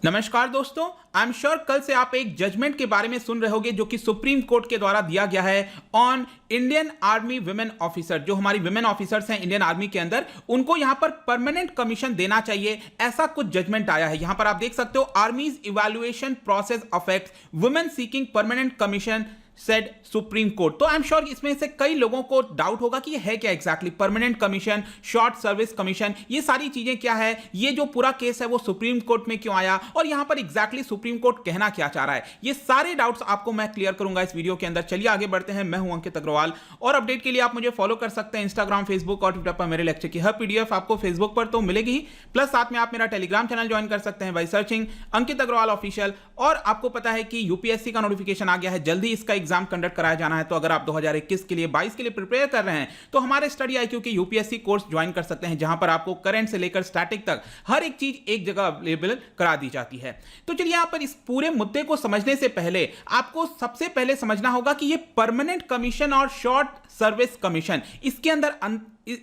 नमस्कार दोस्तों, I am sure कल से आप एक जजमेंट के बारे में सुन रहे होंगे जो कि सुप्रीम कोर्ट के द्वारा दिया गया है on Indian army women officer. जो हमारी विमेन ऑफिसर्स हैं इंडियन आर्मी के अंदर, उनको यहां पर परमानेंट कमीशन देना चाहिए, ऐसा कुछ जजमेंट आया है। यहां पर आप देख सकते हो, आर्मीज evaluation process affects women seeking permanent commission said supreme court. तो आई एम श्योर इसमें से कई लोगों को डाउट होगा कि ये है क्या exactly, permanent commission, short service commission, ये सारी चीजें क्या है, ये जो पूरा केस है वो सुप्रीम कोर्ट में क्यों आया और यहां पर एग्जैक्टली सुप्रीम कोर्ट कहना क्या चाह रहा है, ये सारे डाउट्स आपको मैं क्लियर करूंगा इस वीडियो के अंदर। चलिए आगे बढ़ते हैं। मैं हूं अंकित अग्रवाल और अपडेट के लिए आप मुझे फॉलो कर सकते हैं इंस्टाग्राम, फेसबुक और ट्विटर पर। मेरे लेक्चर की हर पीडीएफ आपको फेसबुक पर तो मिलेगी ही, प्लस साथ में आप मेरा टेलीग्राम चैनल ज्वाइन कर सकते हैं by searching Ankit Agarwal official. और आपको पता है कि यूपीएससी का नोटिफिकेशन आ गया है, जल्दी इसका एग्जाम कंडक्ट कराया जाना है। तो अगर आप 2021 के लिए 22 के लिए प्रिपेयर कर रहे हैं तो हमारे स्टडी आईक्यू के यूपीएससी कोर्स ज्वाइन कर सकते हैं, जहां पर आपको करंट से लेकर स्टैटिक तक हर एक चीज एक जगह अवेलेबल करा दी जाती है। तो चलिए यहां पर इस पूरे मुद्दे को समझने से पहले आपको सबसे पहले समझना होगा कि ये परमानेंट कमीशन और शॉर्ट सर्विस कमीशन, इसके अंदर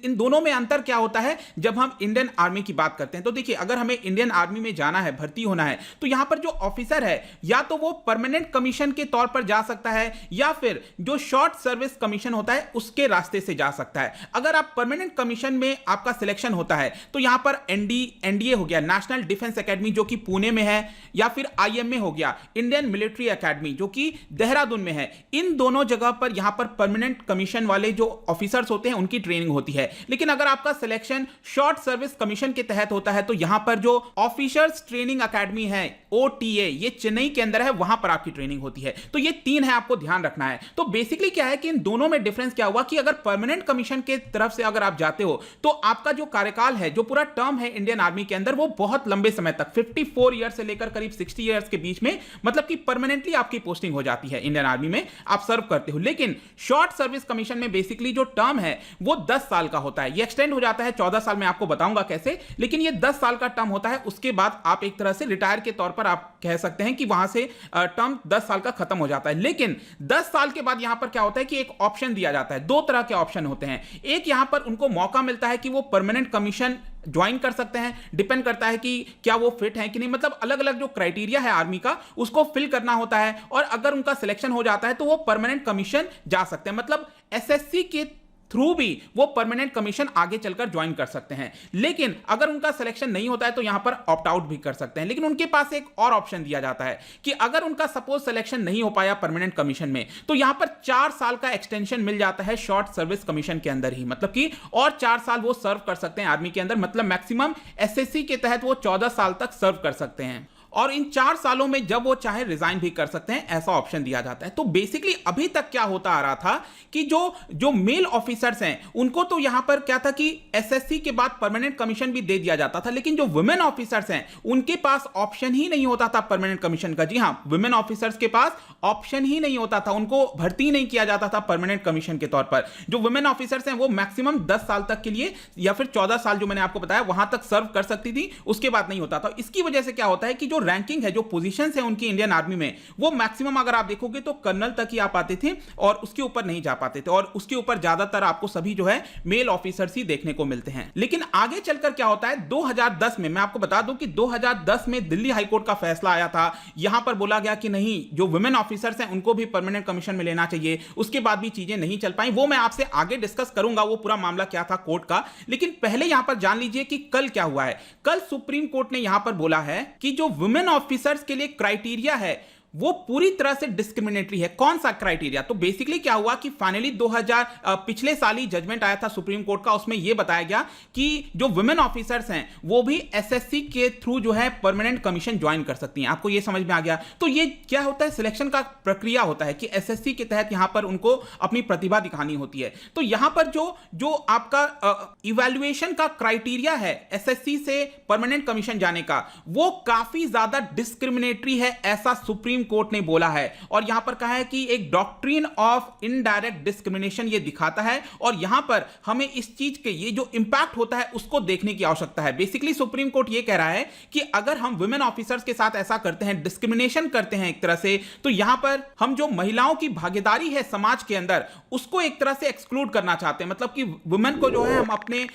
इन दोनों में अंतर क्या होता है जब हम इंडियन आर्मी की बात करते हैं। तो देखिए, अगर हमें इंडियन आर्मी में जाना है, भर्ती होना है, तो यहां पर जो ऑफिसर है या तो वो परमानेंट कमीशन के तौर पर जा सकता है या फिर जो शॉर्ट सर्विस कमीशन होता है उसके रास्ते से जा सकता है। अगर आप परमानेंट कमीशन में आपका सिलेक्शन होता है तो यहां पर एनडीए हो गया, नेशनल डिफेंस एकेडमी जो कि पुणे में है, या फिर आईएमए हो गया, इंडियन मिलिट्री एकेडमी जो कि देहरादून में है। इन दोनों जगह पर यहां पर परमानेंट कमीशन वाले जो ऑफिसर्स होते हैं उनकी ट्रेनिंग होती है। लेकिन अगर आपका सिलेक्शन शॉर्ट सर्विस कमीशन के तहत होता है तो यहां पर जो ऑफिसर्स ट्रेनिंग एकेडमी है ओटीए, ये चेन्नई के अंदर है, वहां पर आपकी ट्रेनिंग होती है। तो ये तीन है, आपको ध्यान रखना है। तो बेसिकली क्या है कि इन दोनों में डिफरेंस क्या हुआ कि अगर परमानेंट कमीशन के तरफ से अगर आप जाते हो तो आपका जो कार्यकाल है, जो पूरा टर्म है इंडियन आर्मी के अंदर, वो बहुत लंबे समय तक 54 ईयर से लेकर करीब 60 ईयर्स के बीच में, मतलब कि परमानेंटली आपकी पोस्टिंग हो जाती है इंडियन आर्मी में, आप सर्व करते हो। लेकिन शॉर्ट सर्विस कमीशन में बेसिकली जो टर्म है वो 10 साल का होता है। ये एक्सटेंड हो जाता है 14 साल में, आपको बताऊंगा कैसे, लेकिन ये 10 साल का टर्म होता है। उसके बाद आप एक तरह से रिटायर के तौर पर आप कह सकते हैं कि वहां से टर्म 10 साल का खत्म हो जाता है। लेकिन 10 साल के बाद यहां पर क्या होता है कि एक ऑप्शन दिया जाता है। दो तरह के ऑप्शन होते हैं। एक यहां पर उनको मौका मिलता है कि वो परमानेंट कमीशन ज्वाइन कर सकते हैं, डिपेंड करता है कि क्या वो फिट है कि नहीं, मतलब अलग अलग जो क्राइटेरिया है आर्मी का उसको फिल करना होता है, और अगर उनका सिलेक्शन हो जाता है तो वो परमानेंट कमीशन जा सकते हैं, मतलब एसएससी के थ्रू भी वो परमानेंट कमीशन आगे चलकर ज्वाइन कर सकते हैं। लेकिन अगर उनका सिलेक्शन नहीं होता है तो यहां पर ऑप्ट आउट भी कर सकते हैं। लेकिन उनके पास एक और ऑप्शन दिया जाता है कि अगर उनका सपोज सिलेक्शन नहीं हो पाया परमानेंट कमीशन में, तो यहां पर 4 साल का एक्सटेंशन मिल जाता है शॉर्ट सर्विस कमीशन के अंदर ही, मतलब कि और 4 साल वो सर्व कर सकते हैं आर्मी के अंदर, मतलब मैक्सिमम एसएससी के तहत वो 14 साल तक सर्व कर सकते हैं, और इन 4 सालों में जब वो चाहे रिजाइन भी कर सकते हैं, ऐसा ऑप्शन दिया जाता है। तो बेसिकली अभी तक क्या होता आ रहा था कि जो मेल ऑफिसर्स हैं उनको तो यहां पर क्या था कि एसएससी के बाद परमानेंट कमीशन भी दे दिया जाता था, लेकिन जो वुमेन ऑफिसर्स हैं उनके पास ऑप्शन ही नहीं होता था परमानेंट कमीशन का। जी हां, वुमेन ऑफिसर्स के पास ऑप्शन ही नहीं होता था, उनको भर्ती नहीं किया जाता था परमानेंट कमीशन के तौर पर। जो वुमेन ऑफिसर्स हैं वो मैक्सिमम 10 साल तक के लिए या फिर 14 साल जो मैंने आपको बताया वहां तक सर्व कर सकती थी, उसके बाद नहीं होता था। इसकी वजह से क्या होता है कि जो रैंकिंग है, जो पोजीशंस है उनकी इंडियन आर्मी में, वो मैक्सिमम अगर आप देखोगे तो कर्नल तक ही आ पाते थे और उसके ऊपर नहीं जा पाते थे, और उसके ऊपर ज्यादातर आपको सभी जो है मेल ऑफिसर्स ही देखने को मिलते हैं। लेकिन आगे चलकर क्या होता है, 2010 में, मैं आपको बता दूं कि 2010 में दिल्ली हाईकोर्ट का फैसला आया था। यहां पर बोला गया कि नहीं, जो वुमेन ऑफिसर्स हैं उनको भी परमानेंट कमीशन में लेना चाहिए। उसके बाद भी चीजें नहीं चल पाई, वो मैं आपसे आगे डिस्कस करूंगा वो पूरा मामला क्या था कोर्ट का। लेकिन पहले यहां पर जान लीजिए कि कल क्या हुआ है। कल सुप्रीम कोर्ट ने यहां पर बोला है कि जो वुमेन ऑफिसर्स के लिए क्राइटेरिया है वो पूरी तरह से डिस्क्रिमिनेटरी है। कौन सा क्राइटेरिया? तो बेसिकली क्या हुआ कि फाइनली 2000 पिछले साल ही जजमेंट आया था सुप्रीम कोर्ट का, उसमें यह बताया गया कि जो वुमेन ऑफिसर्स हैं वो भी एसएससी के थ्रू जो है परमानेंट कमीशन ज्वाइन कर सकती हैं। आपको यह समझ में आ गया? तो ये क्या होता है, सिलेक्शन का प्रक्रिया होता है कि एसएससी के तहत यहां पर उनको अपनी प्रतिभा दिखानी होती है। तो यहां पर जो आपका इवैल्यूएशन का क्राइटेरिया है एसएससी से परमानेंट कमीशन जाने का, वो काफी ज्यादा डिस्क्रिमिनेटरी है, ऐसा सुप्रीम सुप्रीम कोर्ट ने बोला है और यहां पर कहा है कि एक डॉक्ट्रिन ऑफ इनडायरेक्ट डिस्क्रिमिनेशन ये दिखाता है और यहां पर हमें इस चीज के ये जो इंपैक्ट होता है उसको देखने की आवश्यकता है। बेसिकली सुप्रीम कोर्ट ये कह रहा है कि अगर हम वुमेन ऑफिसर्स के साथ ऐसा करते हैं, डिस्क्रिमिनेशन करते हैं एक तरह से, तो यहां पर हम जो महिलाओं की भागीदारी है समाज के अंदर उसको एक तरह से एक्सक्लूड करना चाहते हैं। मतलब कि वुमेन को जो है हम अपने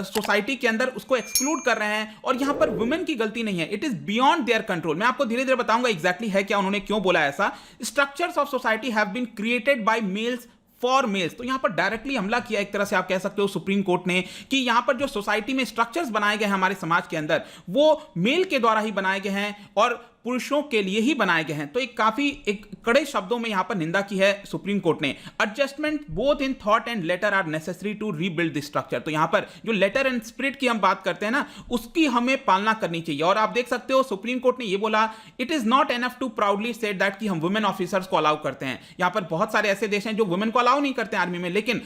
सोसाइटी के अंदर उसको एक्सक्लूड कर रहे हैं और यहां पर वुमेन की गलती नहीं है, it is beyond their control. मैं आपको धीरे धीरे बताऊंगा एग्जैक्टली है क्या, उन्होंने क्यों बोला ऐसा। Structures of society have been created by males for males. तो यहां पर डायरेक्टली हमला किया एक तरह से आप कह सकते हो सुप्रीम कोर्ट ने कि यहां पर जो सोसाइटी में स्ट्रक्चर्स बनाए गए हैं हमारे समाज के अंदर वो मेल के द्वारा ही बनाए गए हैं और पुरुषों के लिए ही बनाए गए हैं। तो एक कड़े शब्दों में यहां पर निंदा की है सुप्रीम कोर्ट ने। Adjustment both in thought and letter are necessary to rebuild the structure. तो यहां पर जो लेटर एंड स्पिरिट की हम बात करते हैं ना, उसकी हमें पालना करनी चाहिए। और आप देख सकते हो सुप्रीम कोर्ट ने यह बोला, it is not enough to proudly said that कि हम वुमेन ऑफिसर्स को अलाउ करते हैं। यहां पर बहुत सारे ऐसे देश हैं जो वुमेन को अलाउ नहीं करते आर्मी में, लेकिन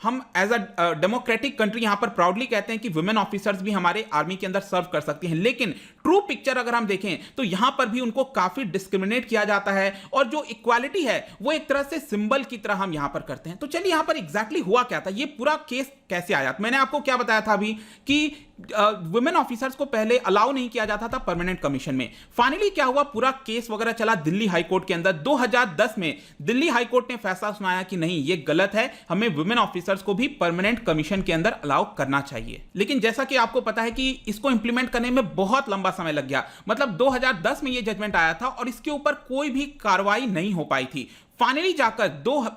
हम एज अ डेमोक्रेटिक कंट्री यहां पर प्राउडली कहते हैं कि वुमेन ऑफिसर्स भी हमारे आर्मी के अंदर सर्व कर सकती हैं। लेकिन ट्रू पिक्चर अगर हम देखें तो यहां पर भी उनको काफी डिस्क्रिमिनेट किया जाता है और जो इक्वालिटी है वो एक तरह से सिंबल की तरह हम यहां पर करते हैं। तो चलिए यहां पर एग्जैक्टली हुआ क्या था, ये पूरा केस कैसे आया। मैंने आपको क्या बताया था अभी कि वुमेन ऑफिसर्स को पहले अलाउ नहीं किया जाता था परमानेंट कमीशन में। फाइनली क्या हुआ, पूरा केस वगैरह चला दिल्ली हाई कोर्ट के अंदर। 2010 में दिल्ली हाई कोर्ट ने फैसला सुनाया कि नहीं, ये गलत है, हमें वुमेन ऑफिसर्स को भी परमानेंट कमीशन के अंदर अलाउ करना चाहिए। लेकिन जैसा कि आपको पता है कि इसको इंप्लीमेंट करने में बहुत लंबा समय लग गया। मतलब 2010 में ये जजमेंट आया था और इसके ऊपर कोई भी कार्रवाई नहीं हो पाई थी। फाइनली जाकर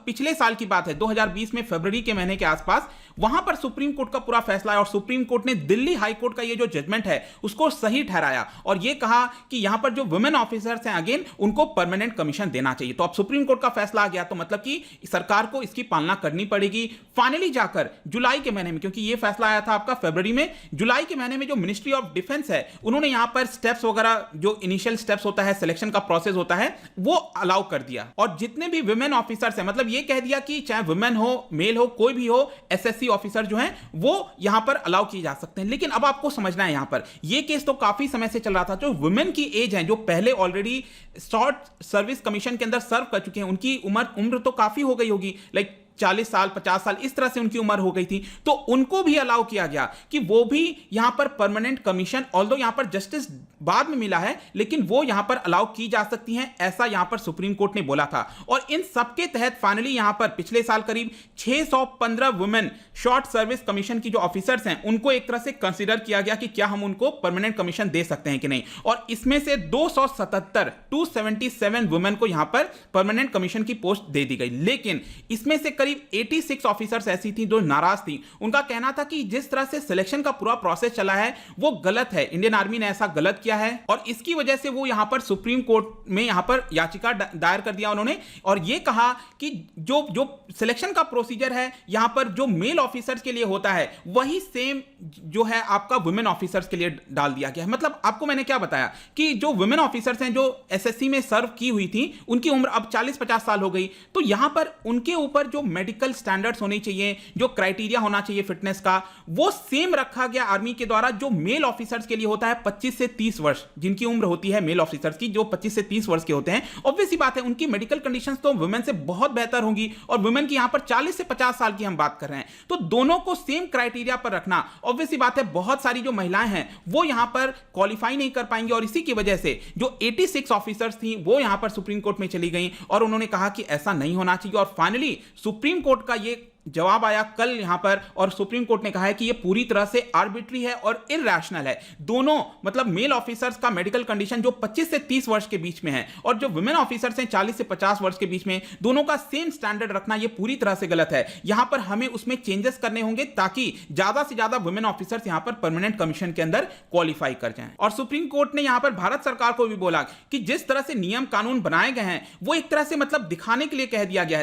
पिछले साल की बात है, 2020 में फरवरी के महीने के आसपास वहां पर सुप्रीम कोर्ट का पूरा फैसला है और सुप्रीम कोर्ट ने दिल्ली हाई कोर्ट का ये जो जजमेंट है उसको सही ठहराया और ये कहा कि यहां पर जो वुमेन ऑफिसर्स हैं अगेन उनको परमानेंट कमीशन देना चाहिए। तो अब सुप्रीम कोर्ट का फैसला आ गया, तो मतलब कि सरकार को इसकी पालना करनी पड़ेगी। फाइनली जाकर जुलाई के महीने में, क्योंकि ये फैसला आया था आपका फरवरी में, जुलाई के महीने में जो मिनिस्ट्री ऑफ डिफेंस है उन्होंने यहां पर स्टेप्स वगैरह, जो इनिशियल स्टेप्स होता है, सिलेक्शन का प्रोसेस होता है, वो अलाउ कर दिया। और जितने भी वुमेन ऑफिसर्स हैं, मतलब ये कह दिया कि चाहे वुमेन हो, मेल हो, कोई भी हो, एसएससी ऑफिसर जो हैं वो यहां पर अलाउ किए जा सकते हैं। लेकिन अब आपको समझना है, यहां पर ये केस तो काफी समय से चल रहा था। जो वुमेन की एज है, जो पहले ऑलरेडी शॉर्ट सर्विस कमीशन के अंदर सर्व कर चुके हैं, उनकी उम्र तो काफी हो गई होगी, लाइक 40 साल 50 साल इस तरह से उनकी उम्र हो गई थी। तो उनको भी अलाउ किया गया कि वो भी यहां पर परमानेंट कमीशन, ऑल्दो यहां पर जस्टिस बाद में मिला है, लेकिन वो यहां पर अलाउ की जा सकती हैं, ऐसा यहां पर सुप्रीम कोर्ट ने बोला था। और इन सबके तहत फाइनली यहां पर पिछले साल करीब 615 वुमेन शॉर्ट सर्विस कमीशन की जो ऑफिसर्स हैं उनको एक तरह से कंसीडर किया गया कि क्या हम उनको परमानेंट कमीशन दे सकते हैं कि नहीं। और इसमें से 277 वुमेन को यहां पर परमानेंट कमीशन की पोस्ट दे दी गई। लेकिन इसमें से 86 ऑफिसर्स ऐसी थी जो नाराज थी। उनका कहना था कि जिस तरह से सिलेक्शन का पूरा प्रोसेस चला है वो गलत है, इंडियन आर्मी ने ऐसा गलत किया है और इसकी वजह से वो यहां पर सुप्रीम कोर्ट में यहां पर याचिका दायर कर दिया उन्होंने और ये कहा कि जो सिलेक्शन का प्रोसीजर है यहां पर जो मेल ऑफिसर्स के लिए होता है वही सेम जो है आपका वुमेन ऑफिसर्स के लिए डाल दिया गया है। मतलब आपको मैंने क्या बताया कि जो वुमेन ऑफिसर्स हैं जो एसएससी में सर्व की हुई थी उनकी उम्र अब 40-50 साल हो गई, तो यहां पर उनके ऊपर जो मेडिकल स्टैंडर्ड्स होने चाहिए, जो क्राइटेरिया होना चाहिए फिटनेस का, वो सेम रखा गया आर्मी के द्वारा जो मेल ऑफिसर्स के लिए होता है 25 से 30 वर्ष, जिनकी उम्र होती है मेल ऑफिसर्स की, जो 25 से 30 वर्ष के होते हैं। ऑब्वियस सी बात है उनकी मेडिकल कंडीशंस तो वुमेन से बहुत बेहतर होंगी और वुमेन की यहां पर 40 से 50 साल की हम बात कर रहे हैं, तो दोनों को सेम क्राइटेरिया पर रखना ऑब्वियस सी बात है बहुत सारी जो महिलाएं हैं वो यहां पर क्वालिफाई नहीं कर पाएंगी और इसी की वजह से जो 86 ऑफिसर्स थी वो यहां पर सुप्रीम कोर्ट में चली गई और उन्होंने कहा कि ऐसा नहीं होना चाहिए। और फाइनली सुप्रीम कोर्ट का ये जवाब आया कल यहां पर और सुप्रीम कोर्ट ने कहा है कि यह पूरी तरह से आर्बिट्री है और इरैशनल है। दोनों मतलब मेल ऑफिसर्स का मेडिकल कंडीशन जो 25 से 30 वर्ष के बीच में है और जो वुमेन ऑफिसर्स हैं 40 से 50 वर्ष के बीच में, दोनों का सेम स्टैंडर्ड रखना यह पूरी तरह से गलत है। यहां पर हमें उसमें चेंजेस करने होंगे ताकि ज्यादा से ज्यादा वुमेन ऑफिसर्स यहां पर परमानेंट कमीशन के अंदर क्वालिफाई कर जाएं। और सुप्रीम कोर्ट ने यहां पर भारत सरकार को भी बोला कि जिस तरह से नियम कानून बनाए गए हैं वो एक तरह से मतलब दिखाने के लिए कह दिया गया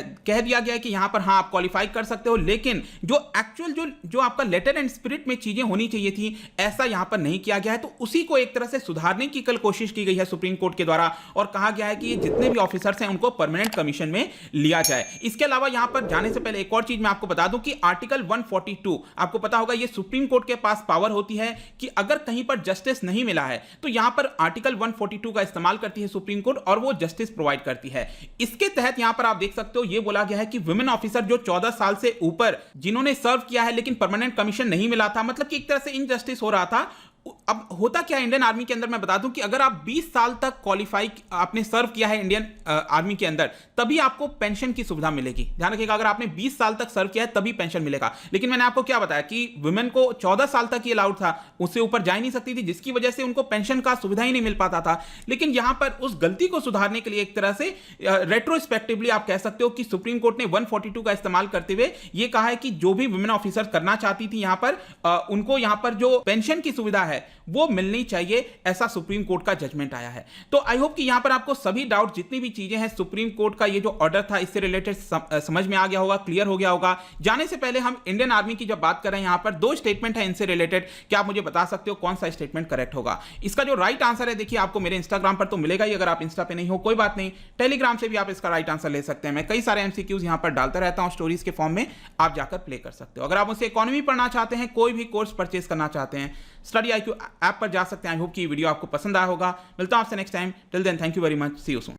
है कि यहां पर हाँ आप क्वालिफाई कर सकते हो, लेकिन जो एक्चुअल जो आपका लेटर एंड स्पिरिट में चीजें होनी चाहिए थी, ऐसा यहां पर नहीं किया गया है। तो उसी को एक तरह से सुधारने की कल कोशिश की गई है सुप्रीम कोर्ट के द्वारा, और कहा गया है कि ये जितने भी ऑफिसर्स हैं उनको परमानेंट कमीशन में लिया जाए। इसके अलावा यहां पर जाने से पहले एक और चीज मैं आपको बता दूं कि आर्टिकल 142, आपको पता होगा ये सुप्रीम कोर्ट के पास पावर होती है कि अगर कहीं पर जस्टिस नहीं मिला है तो यहां पर आर्टिकल 142 का इस्तेमाल करती है सुप्रीम कोर्ट और वो जस्टिस प्रोवाइड करती है। इसके तहत यहां पर आप देख सकते हो, ये बोला गया है कि वुमेन ऑफिसर जो 14 साल से ऊपर जिन्होंने सर्व किया है लेकिन परमानेंट कमीशन नहीं मिला था, मतलब कि एक तरह से इनजस्टिस हो रहा था। अब होता क्या है इंडियन आर्मी के अंदर, मैं बता दूं कि अगर आप 20 साल तक क्वालिफाई आपने सर्व किया है इंडियन आर्मी के अंदर, तभी आपको पेंशन की सुविधा मिलेगी। ध्यान रखिएगा, अगर आपने 20 साल तक सर्व किया है तभी पेंशन मिलेगा। लेकिन मैंने आपको क्या बताया कि वुमेन को 14 साल तक ये अलाउड था, उससे ऊपर जा ही नहीं सकती थी, जिसकी वजह से उनको पेंशन का सुविधा ही नहीं मिल पाता था। लेकिन यहां पर उस गलती को सुधारने के लिए एक तरह से रेट्रोस्पेक्टिवली आप कह सकते हो कि सुप्रीम कोर्ट ने 142 का इस्तेमाल करते हुए यह कहा है कि जो भी वुमेन ऑफिसर करना चाहती थी यहां पर उनको यहां पर जो पेंशन की सुविधा है वो मिलनी चाहिए, ऐसा सुप्रीम कोर्ट का जजमेंट आया है। तो आई होप कि यहां पर आपको सभी डाउट जितनी भी चीजें हैं सुप्रीम कोर्ट का ये जो ऑर्डर था इससे रिलेटेड समझ में आ गया होगा, क्लियर हो गया होगा। जाने से पहले हम इंडियन आर्मी की जब बात कर रहे हैं, यहां पर 2 स्टेटमेंट है इनसे रिलेटेड, क्या आप मुझे बता सकते हो कौन सा स्टेटमेंट करेक्ट होगा? इसका जो राइट आंसर है देखिए आपको मेरे इंस्टाग्राम पर तो मिलेगा ही, अगर आप इंस्टा पे नहीं हो कोई बात नहीं, टेलीग्राम से भी आप इसका राइट आंसर ले सकते हैं। मैं कई सारे एमसीक्यूज यहां पर डालता रहता हूं स्टोरीज के फॉर्म में, आप जाकर प्ले कर सकते हो। अगर आप मुझसे इकोनॉमी पढ़ना चाहते हैं, कोई भी कोर्स परचेज करना चाहते हैं, स्टडी IQ ऐप पर जा सकते हैं। आई होप कि वीडियो आपको पसंद आया होगा। मिलता हूं आपसे next time. Till then thank you very much, see you soon.